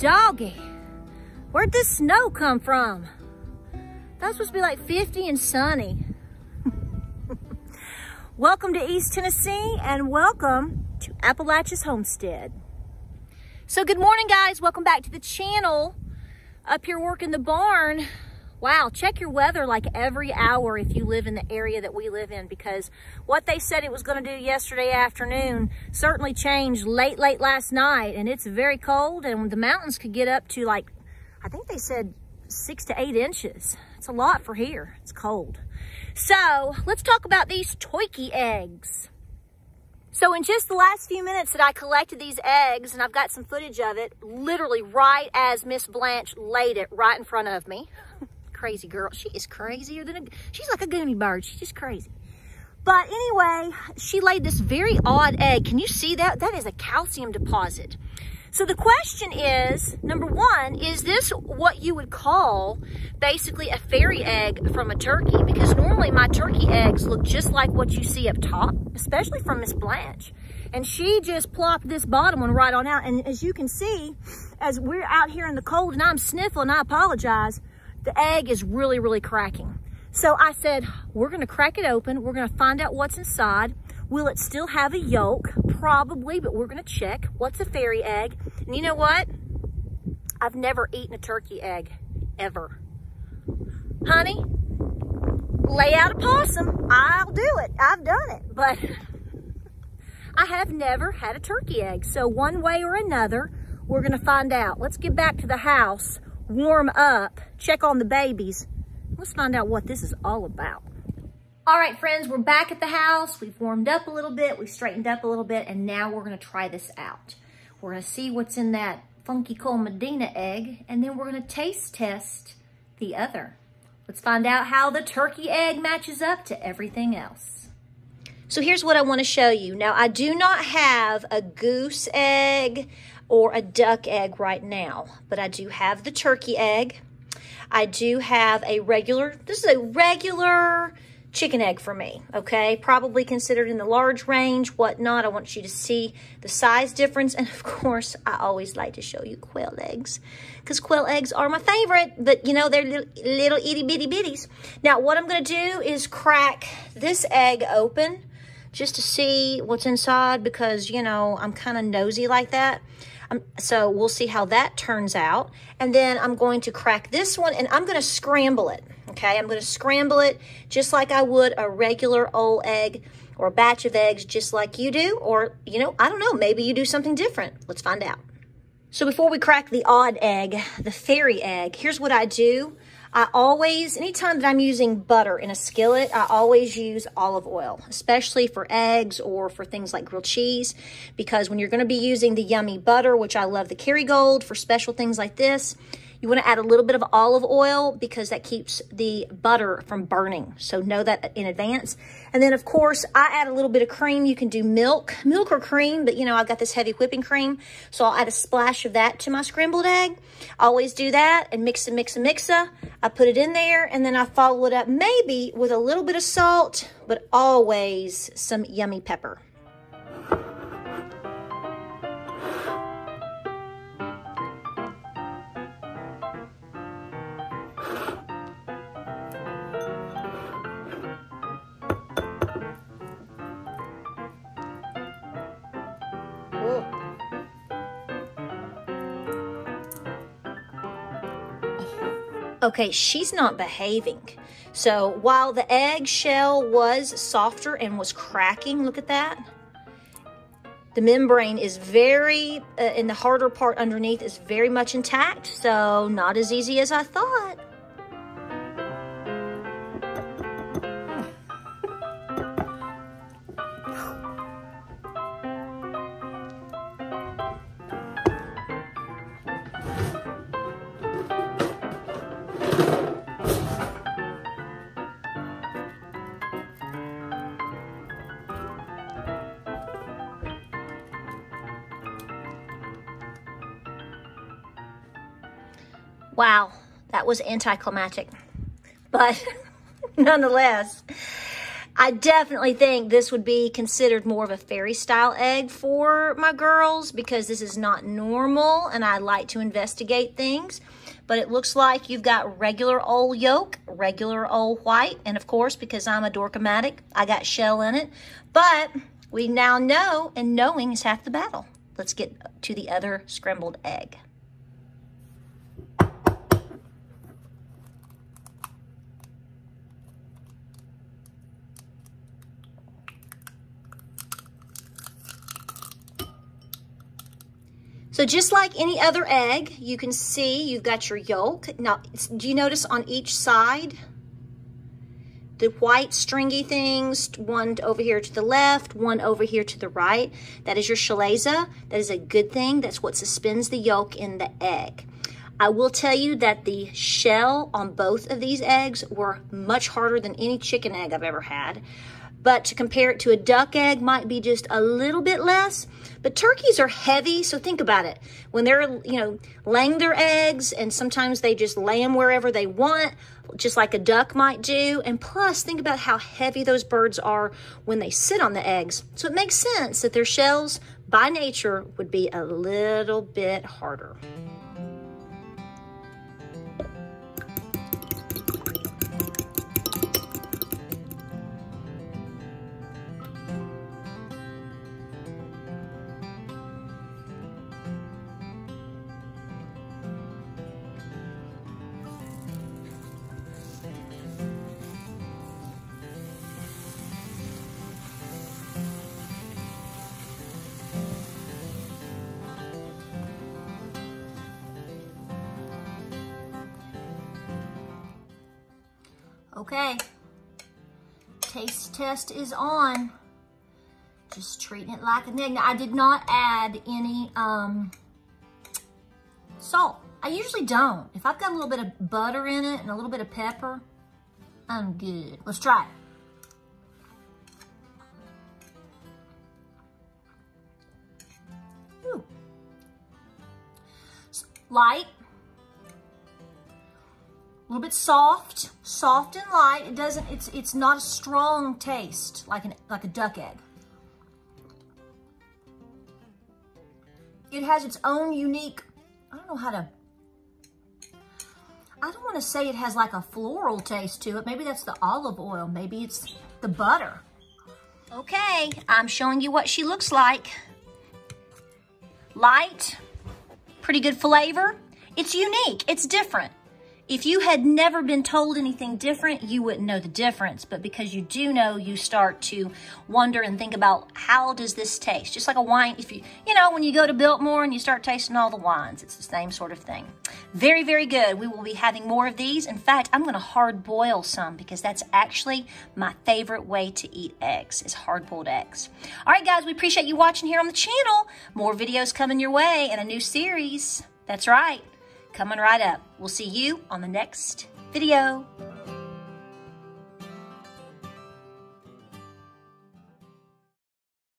doggy. Where'd this snow come from? That's supposed to be like 50 and sunny. Welcome to East Tennessee and welcome to Appalachia's Homestead. So good morning, guys. Welcome back to the channel. Up here working the barn. Wow, check your weather like every hour if you live in the area that we live in, because what they said it was going to do yesterday afternoon certainly changed late last night, and it's very cold, and the mountains could get up to like, I think they said 6 to 8 inches. It's a lot for here. It's cold. So let's talk about these turkey eggs. So in just the last few minutes that I collected these eggs, and I've got some footage of it, literally right as Miss Blanche laid it right in front of me. Crazy girl. She is crazier than she's like a goony bird. She's just crazy. But anyway, she laid this very odd egg. Can you see that? That is a calcium deposit. So the question is, number one, is this what you would call basically a fairy egg from a turkey? Because normally my turkey eggs look just like what you see up top, especially from Miss Blanche. And she just plopped this bottom one right on out. And as you can see, as we're out here in the cold and I'm sniffling, I apologize, the egg is really cracking. So I said, we're gonna crack it open. We're gonna find out what's inside. Will it still have a yolk? Probably, but we're gonna check. What's a fairy egg? And you know what? I've never eaten a turkey egg, ever. Honey, lay out a possum. I'll do it. I've done it, but I have never had a turkey egg. So one way or another, we're gonna find out. Let's get back to the house, warm up, check on the babies. Let's find out what this is all about. All right, friends, we're back at the house. We've warmed up a little bit, we straightened up a little bit, and now we're gonna try this out. We're gonna see what's in that funky cold Medina egg, and then we're gonna taste test the other. Let's find out how the turkey egg matches up to everything else. So here's what I wanna show you. Now, I do not have a goose egg or a duck egg right now, but I do have the turkey egg. I do have a regular, this is a regular chicken egg for me, okay? Probably considered in the large range, whatnot. I want you to see the size difference. And of course, I always like to show you quail eggs because quail eggs are my favorite, but you know, they're little itty bitty bitties. Now, what I'm gonna do is crack this egg open just to see what's inside because, you know, I'm kind of nosy like that. So we'll see how that turns out. And then I'm going to crack this one and I'm going to scramble it. Okay, I'm going to scramble it just like I would a regular old egg or a batch of eggs just like you do. Or, you know, I don't know, maybe you do something different. Let's find out. So before we crack the odd egg, the fairy egg, here's what I do. I always, anytime that I'm using butter in a skillet, I always use olive oil, especially for eggs or for things like grilled cheese, because when you're going to be using the yummy butter, which I love the Kerrygold for special things like this, you want to add a little bit of olive oil because that keeps the butter from burning. So know that in advance. And then, of course, I add a little bit of cream. You can do milk or cream, but, you know, I've got this heavy whipping cream. So I'll add a splash of that to my scrambled egg. I always do that and mix. I put it in there, and then I follow it up maybe with a little bit of salt, but always some yummy pepper. Okay, she's not behaving. So while the egg shell was softer and was cracking, look at that. The membrane is very, in the harder part underneath is very much intact. So not as easy as I thought. Wow, that was anticlimactic, but nonetheless, I definitely think this would be considered more of a fairy style egg for my girls because this is not normal and I like to investigate things. But it looks like you've got regular old yolk, regular old white, and of course, because I'm a dorkomatic, I got shell in it. But we now know, and knowing is half the battle. Let's get to the other scrambled egg. So just like any other egg, you can see you've got your yolk. Now, do you notice on each side, the white stringy things, one over here to the left, one over here to the right? That is your chalaza. That is a good thing. That's what suspends the yolk in the egg. I will tell you that the shell on both of these eggs were much harder than any chicken egg I've ever had. But to compare it to a duck egg might be just a little bit less. But turkeys are heavy, so think about it. When they're, laying their eggs, and sometimes they just lay them wherever they want, just like a duck might do. And plus, think about how heavy those birds are when they sit on the eggs. So it makes sense that their shells, by nature, would be a little bit harder. Okay, taste test is on. Just treating it like an egg. Now, I did not add any salt. I usually don't. If I've got a little bit of butter in it and a little bit of pepper, I'm good. Let's try it. Ooh. Light. A little bit soft and light. It doesn't, it's not a strong taste like a duck egg. It has its own unique, I don't want to say it has like a floral taste to it. Maybe that's the olive oil. Maybe it's the butter. Okay, I'm showing you what she looks like. Light, pretty good flavor. It's unique, it's different. If you had never been told anything different, you wouldn't know the difference. But because you do know, you start to wonder and think about, how does this taste? Just like a wine, if when you go to Biltmore and you start tasting all the wines, it's the same sort of thing. Very, very good. We will be having more of these. In fact, I'm gonna hard boil some because that's actually my favorite way to eat eggs, is hard boiled eggs. All right, guys, we appreciate you watching here on the channel. More videos coming your way and a new series. That's right. Coming right up. We'll see you on the next video.